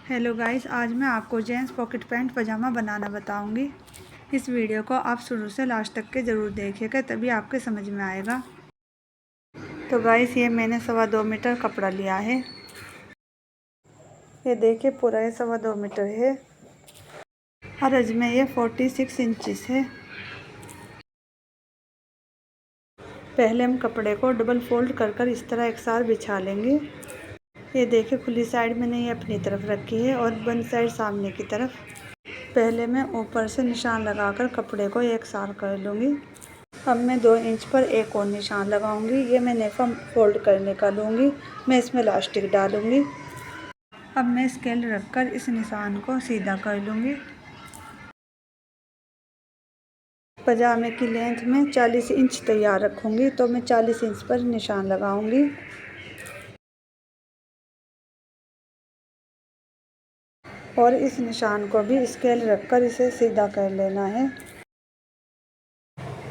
Hello guys, आज मैं आपको जेंट्स पॉकेट पैंट पजामा बनाना बताऊंगी। इस वीडियो को आप शुरू से लास्ट तक के ज़रूर देखिएगा, तभी आपके समझ में आएगा। तो गाइस, ये मैंने 2.25 मीटर कपड़ा लिया है। ये देखिए, पूरा ये 2.25 मीटर है और अज में ये 46 इंचेस है। पहले हम कपड़े को डबल फोल्ड कर इस तरह एक साथ बिछा लेंगे। ये देखिए, खुली साइड मैंने ये अपनी तरफ रखी है और बंद साइड सामने की तरफ। पहले मैं ऊपर से निशान लगाकर कपड़े को एक साथ कर लूँगी। अब मैं 2 इंच पर एक और निशान लगाऊंगी। ये मैं नेफा फोल्ड करने का लूँगी। मैं इसमें इलास्टिक डालूँगी। अब मैं स्केल रखकर इस निशान को सीधा कर लूँगी। पजामे की लेंथ में 40 इंच तैयार रखूँगी, तो मैं 40 इंच पर निशान लगाऊँगी। और इस निशान को भी स्केल रखकर इसे सीधा कर लेना है।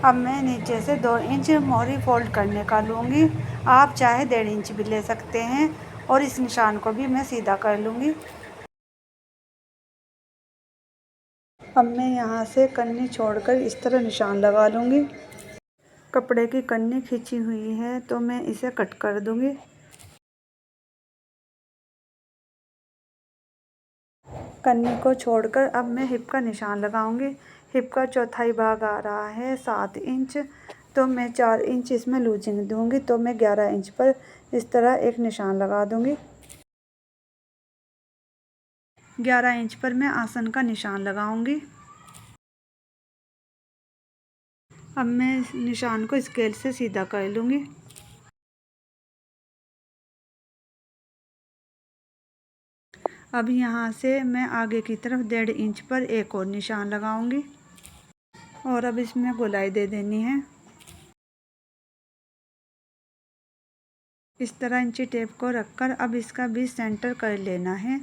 अब मैं नीचे से 2 इंच मोहरी फोल्ड करने का लूँगी। आप चाहे 1.5 इंच भी ले सकते हैं और इस निशान को भी मैं सीधा कर लूँगी। अब मैं यहाँ से कन्नी छोड़कर इस तरह निशान लगा लूँगी। कपड़े की कन्नी खींची हुई है, तो मैं इसे कट कर दूँगी। कन्नी को छोड़कर अब मैं हिप का निशान लगाऊंगी। हिप का चौथाई भाग आ रहा है 7 इंच, तो मैं 4 इंच इसमें लूजिंग दूंगी, तो मैं 11 इंच पर इस तरह एक निशान लगा दूंगी। 11 इंच पर मैं आसन का निशान लगाऊंगी। अब मैं इस निशान को स्केल से सीधा कर लूँगी। अब यहाँ से मैं आगे की तरफ 1.5 इंच पर एक और निशान लगाऊंगी और अब इसमें गोलाई दे देनी है। इस तरह इंची टेप को रखकर अब इसका भी सेंटर कर लेना है।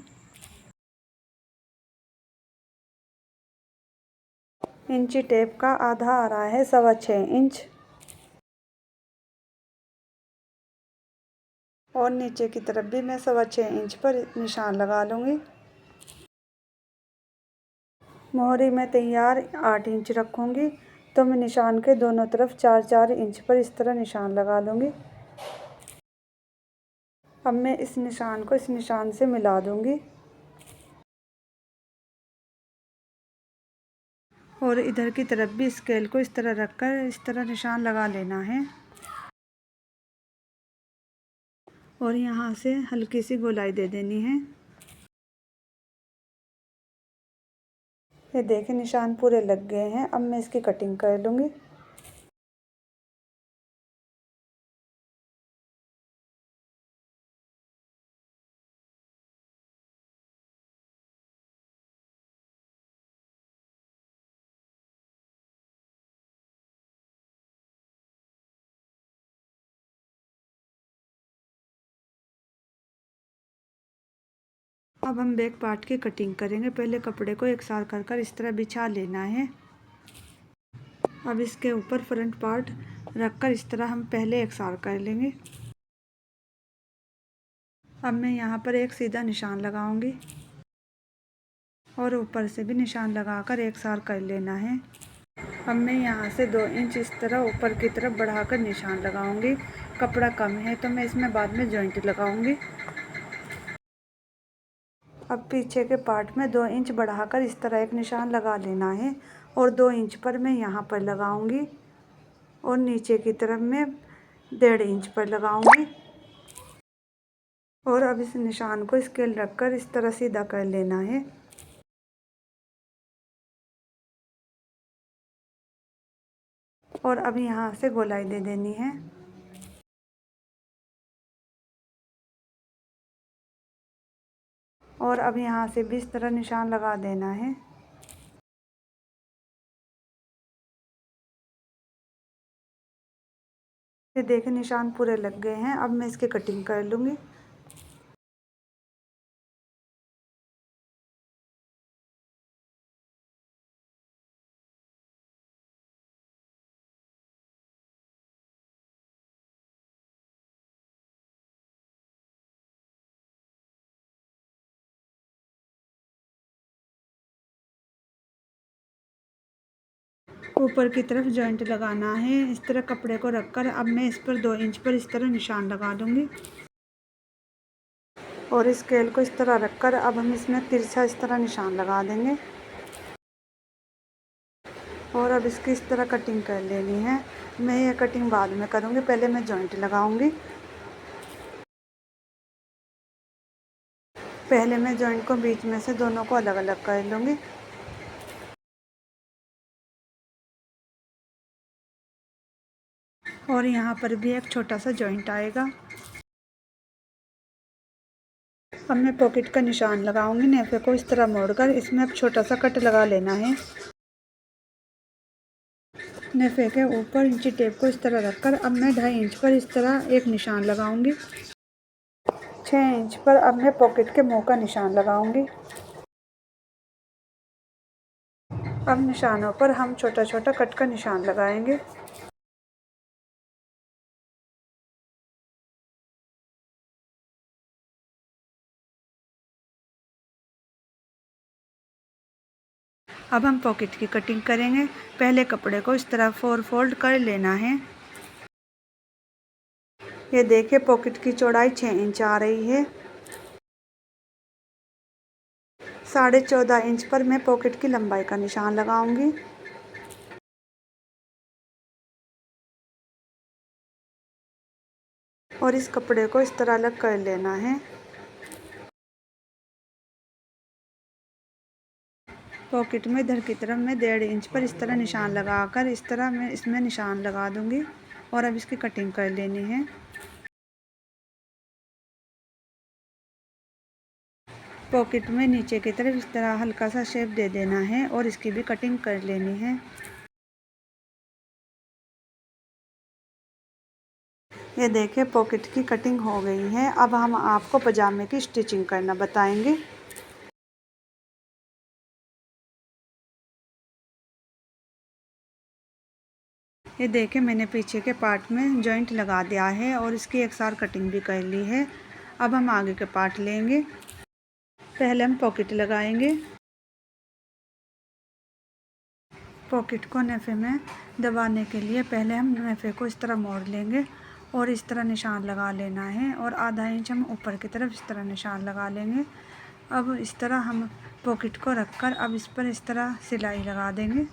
इंची टेप का आधा आ रहा है 6.25 इंच और नीचे की तरफ भी मैं 6.25 इंच पर निशान लगा लूँगी। मोहरी में तैयार 8 इंच रखूँगी, तो मैं निशान के दोनों तरफ 4-4 इंच पर इस तरह निशान लगा लूँगी। अब मैं इस निशान को इस निशान से मिला दूँगी और इधर की तरफ भी स्केल को इस तरह रखकर इस तरह निशान लगा लेना है और यहाँ से हल्की सी गोलाई दे देनी है। ये देखिए, निशान पूरे लग गए हैं। अब मैं इसकी कटिंग कर लूँगी। अब हम बैक पार्ट की कटिंग करेंगे। पहले कपड़े को एक साथ कर इस तरह बिछा लेना है। अब इसके ऊपर फ्रंट पार्ट रखकर इस तरह हम पहले एक साथ कर लेंगे। अब मैं यहाँ पर एक सीधा निशान लगाऊंगी और ऊपर से भी निशान लगाकर एक साथ कर लेना है। अब मैं यहाँ से 2 इंच इस तरह ऊपर की तरफ बढ़ाकर निशान लगाऊंगी। कपड़ा कम है, तो मैं इसमें बाद में जॉइंट लगाऊंगी। अब पीछे के पार्ट में 2 इंच बढ़ाकर इस तरह एक निशान लगा लेना है और 2 इंच पर मैं यहाँ पर लगाऊंगी और नीचे की तरफ मैं 1.5 इंच पर लगाऊंगी और अब इस निशान को स्केल रखकर इस तरह सीधा कर लेना है। और अब यहाँ से गोलाई दे देनी है और अब यहाँ से भी इस तरह निशान लगा देना है। ये देखिए, निशान पूरे लग गए हैं। अब मैं इसकी कटिंग कर लूँगी। ऊपर की तरफ जॉइंट लगाना है। इस तरह कपड़े को रखकर अब मैं इस पर 2 इंच पर इस तरह निशान लगा दूंगी और स्केल को इस तरह रखकर अब हम इसमें तिरछा इस तरह निशान लगा देंगे और अब इसकी इस तरह कटिंग कर लेनी है। मैं ये कटिंग बाद में करूँगी, पहले मैं जॉइंट लगाऊंगी। पहले मैं जॉइंट को बीच में से दोनों को अलग अलग कर लूँगी। और यहाँ पर भी एक छोटा सा जॉइंट आएगा। अब मैं पॉकेट का निशान लगाऊंगी। नेफे को इस तरह मोड़कर इसमें अब छोटा सा कट लगा लेना है। नेफे के ऊपर इंची टेप को इस तरह रखकर अब मैं 2.5 इंच पर इस तरह एक निशान लगाऊंगी। 6 इंच पर अब मैं पॉकेट के मुंह का निशान लगाऊंगी। अब निशानों पर हम छोटा छोटा कट का निशान लगाएंगे। अब हम पॉकेट की कटिंग करेंगे। पहले कपड़े को इस तरह 4 फोल्ड कर लेना है। ये देखिए पॉकेट की चौड़ाई 6 इंच आ रही है। 14.5 इंच पर मैं पॉकेट की लंबाई का निशान लगाऊंगी। और इस कपड़े को इस तरह अलग कर लेना है। पॉकेट में इधर की तरफ मैं 1.5 इंच पर इस तरह निशान लगाकर इस तरह मैं इसमें निशान लगा दूंगी और अब इसकी कटिंग कर लेनी है। पॉकेट में नीचे की तरफ इस तरह हल्का सा शेप दे देना है और इसकी भी कटिंग कर लेनी है। ये देखिए पॉकेट की कटिंग हो गई है। अब हम आपको पजामे की स्टिचिंग करना बताएंगे। ये देखिए मैंने पीछे के पार्ट में जॉइंट लगा दिया है और इसकी एकसार कटिंग भी कर ली है। अब हम आगे के पार्ट लेंगे। पहले हम पॉकेट लगाएंगे। पॉकेट को नेफे में दबाने के लिए पहले हम नेफे को इस तरह मोड़ लेंगे और इस तरह निशान लगा लेना है और आधा इंच हम ऊपर की तरफ इस तरह निशान लगा लेंगे। अब इस तरह हम पॉकेट को रखकर अब इस पर इस तरह सिलाई लगा देंगे।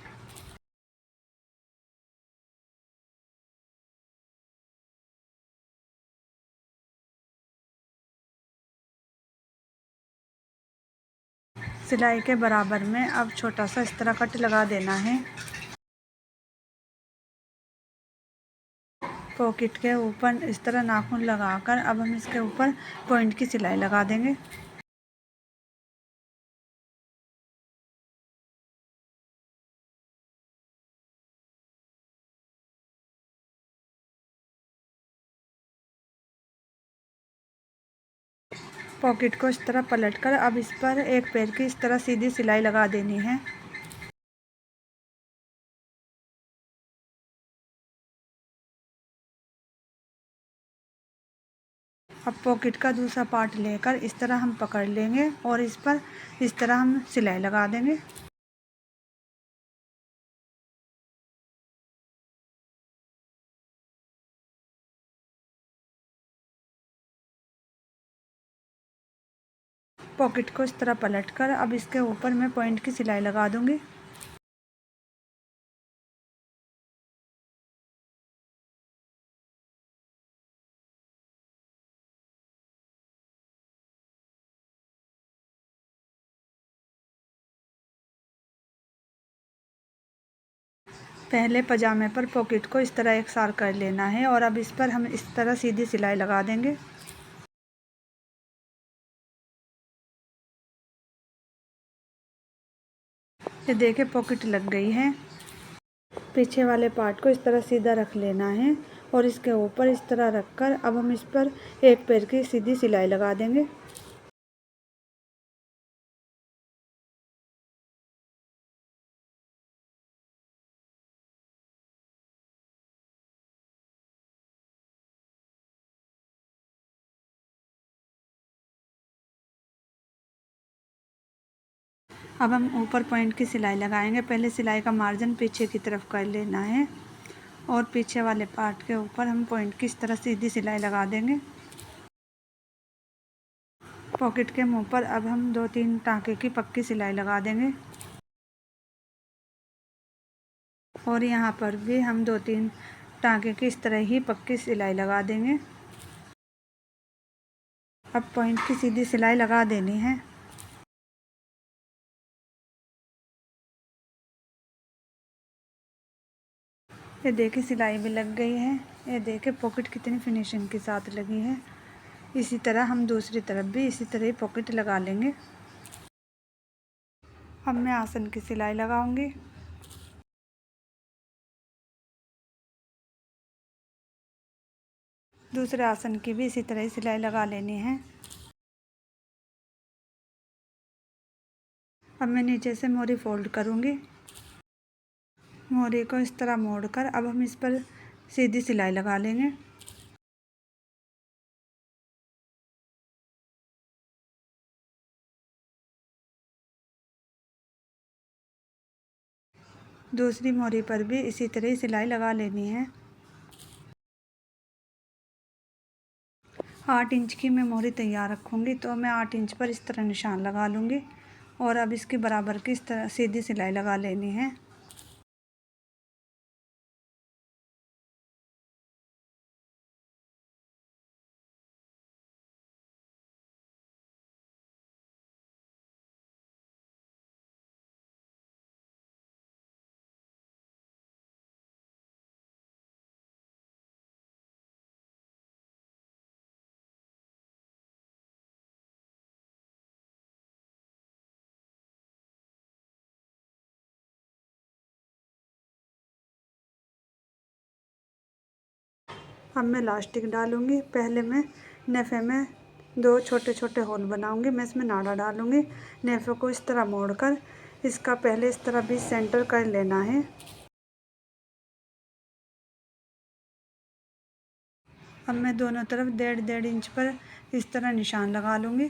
सिलाई के बराबर में अब छोटा सा इस तरह कट लगा देना है। पॉकेट के ऊपर इस तरह नाखून लगाकर अब हम इसके ऊपर पॉइंट की सिलाई लगा देंगे। पॉकेट को इस तरह पलटकर अब इस पर एक पैर की इस तरह सीधी सिलाई लगा देनी है। अब पॉकेट का दूसरा पार्ट लेकर इस तरह हम पकड़ लेंगे और इस पर इस तरह हम सिलाई लगा देंगे। पॉकेट को इस तरह पलटकर अब इसके ऊपर मैं पॉइंट की सिलाई लगा दूंगी। पहले पजामे पर पॉकेट को इस तरह एकसार कर लेना है और अब इस पर हम इस तरह सीधी सिलाई लगा देंगे। ये देखिए पॉकेट लग गई है। पीछे वाले पार्ट को इस तरह सीधा रख लेना है और इसके ऊपर इस तरह रखकर अब हम इस पर एक पैर की सीधी सिलाई लगा देंगे। अब हम ऊपर पॉइंट की सिलाई लगाएंगे। पहले सिलाई का मार्जिन पीछे की तरफ कर लेना है और पीछे वाले पार्ट के ऊपर हम पॉइंट की इस तरह सीधी सिलाई लगा देंगे। पॉकेट के मुंह पर अब हम 2-3 टाँके की पक्की सिलाई लगा देंगे और यहाँ पर भी हम 2-3 टाँके की इस तरह ही पक्की सिलाई लगा देंगे। अब पॉइंट की सीधी सिलाई लगा देनी है। ये देखिए सिलाई भी लग गई है। ये देखिए पॉकेट कितनी फिनिशिंग के साथ लगी है। इसी तरह हम दूसरी तरफ भी इसी तरह ही पॉकेट लगा लेंगे। अब मैं आसन की सिलाई लगाऊंगी। दूसरे आसन की भी इसी तरह ही सिलाई लगा लेनी है। अब मैं नीचे से मोरी फोल्ड करूंगी। मोरी को इस तरह मोड़कर अब हम इस पर सीधी सिलाई लगा लेंगे। दूसरी मोरी पर भी इसी तरह ही सिलाई लगा लेनी है। 8 इंच की मैं मोरी तैयार रखूँगी तो मैं 8 इंच पर इस तरह निशान लगा लूँगी और अब इसके बराबर की इस तरह सीधी सिलाई लगा लेनी है। अब मैं इलास्टिक डालूँगी। पहले मैं नेफे में 2 छोटे छोटे होल बनाऊँगी। मैं इसमें नाड़ा डालूँगी। नेफे को इस तरह मोड़कर इसका पहले इस तरह बीच सेंटर कर लेना है। अब मैं दोनों तरफ 1.5 इंच पर इस तरह निशान लगा लूँगी।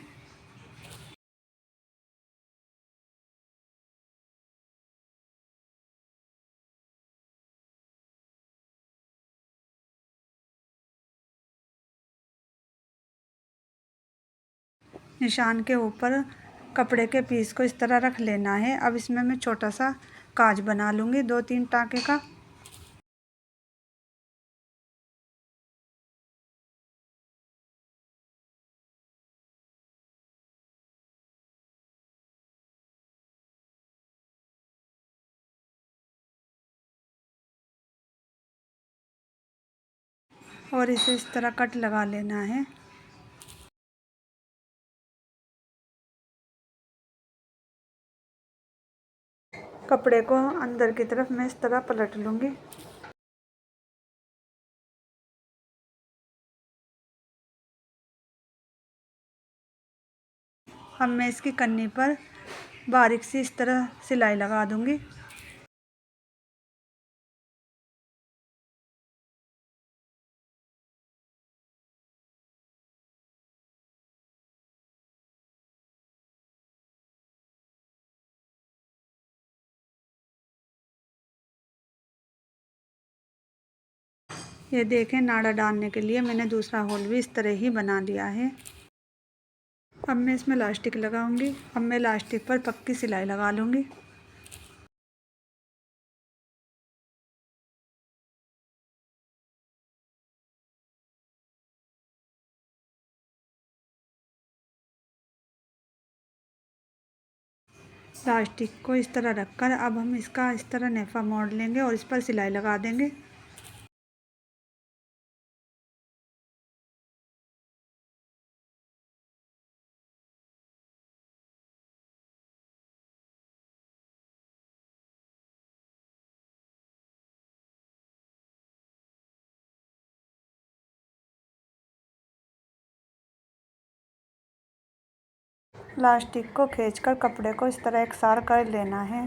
निशान के ऊपर कपड़े के पीस को इस तरह रख लेना है। अब इसमें मैं छोटा सा काज बना लूँगी 2-3 टाँके का। और इसे इस तरह कट लगा लेना है। कपड़े को अंदर की तरफ मैं इस तरह पलट लूँगी। अब मैं इसकी कन्नी पर बारीक सी इस तरह सिलाई लगा दूँगी। ये देखें नाड़ा डालने के लिए मैंने दूसरा होल भी इस तरह ही बना लिया है। अब मैं इसमें इलास्टिक लगाऊंगी। अब मैं इलास्टिक पर पक्की सिलाई लगा लूँगी। इलास्टिक को इस तरह रखकर अब हम इसका इस तरह नेफा मोड़ लेंगे और इस पर सिलाई लगा देंगे। इलास्टिक को खींचकर कपड़े को इस तरह एकसार कर लेना है।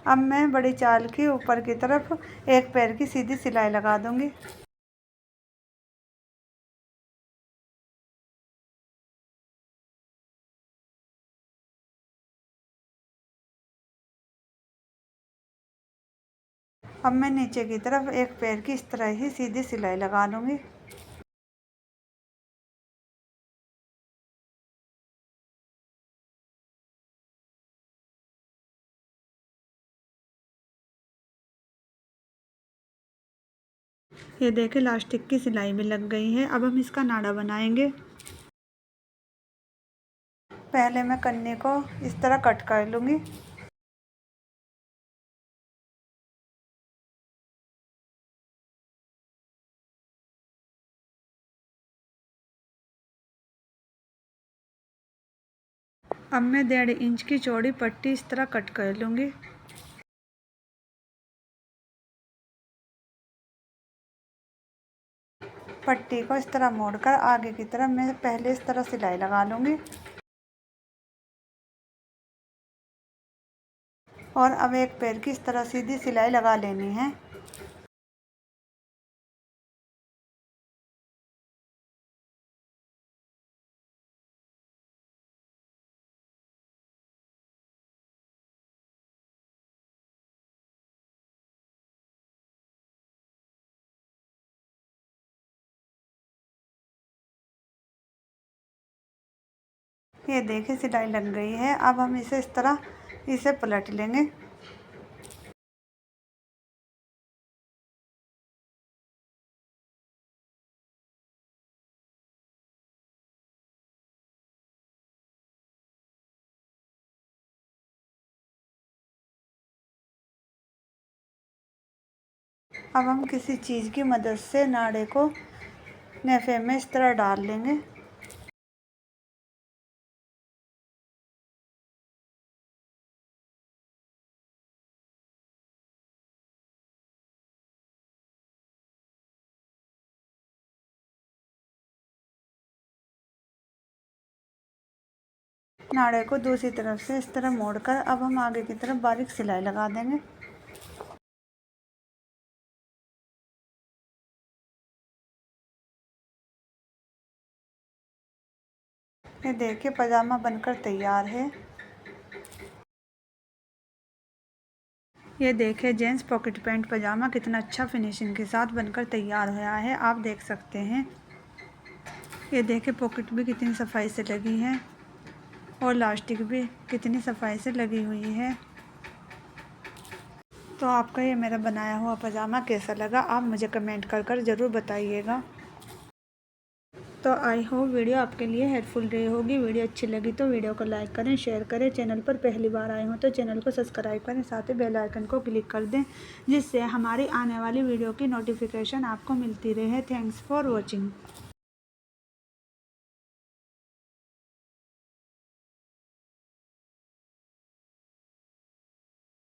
अब मैं बड़ी चाल की ऊपर की तरफ एक पैर की सीधी सिलाई लगा दूंगी। अब मैं नीचे की तरफ एक पैर की इस तरह ही सीधी सिलाई लगा लूँगी। ये देखिए इलास्टिक की सिलाई भी लग गई है। अब हम इसका नाड़ा बनाएंगे। पहले मैं कन्नी को इस तरह कट कर लूँगी। अब मैं 1.5 इंच की चौड़ी पट्टी इस तरह कट कर लूँगी। पट्टी को इस तरह मोड़कर आगे की तरफ मैं पहले इस तरह सिलाई लगा लूँगी और अब एक पैर की इस तरह सीधी सिलाई लगा लेनी है। ये देखिए सिलाई लग गई है। अब हम इसे इस तरह इसे पलट लेंगे। अब हम किसी चीज़ की मदद से नाड़े को नेफे में इस तरह डाल लेंगे। नाड़े को दूसरी तरफ से इस तरह मोड़कर अब हम आगे की तरफ बारीक सिलाई लगा देंगे। ये देखिए पजामा बनकर तैयार है। ये देखिए जेंट्स पॉकेट पैंट पजामा कितना अच्छा फिनिशिंग के साथ बनकर तैयार हुआ है, आप देख सकते हैं। ये देखिए पॉकेट भी कितनी सफाई से लगी है और इलास्टिक भी कितनी सफाई से लगी हुई है। तो आपका ये मेरा बनाया हुआ पजामा कैसा लगा, आप मुझे कमेंट कर ज़रूर बताइएगा। तो आई होप वीडियो आपके लिए हेल्पफुल रही होगी। वीडियो अच्छी लगी तो वीडियो को लाइक करें, शेयर करें। चैनल पर पहली बार आए हों तो चैनल को सब्सक्राइब करें, साथ ही बेल आइकन को क्लिक कर दें जिससे हमारी आने वाली वीडियो की नोटिफिकेशन आपको मिलती रहे। Thanks for watching.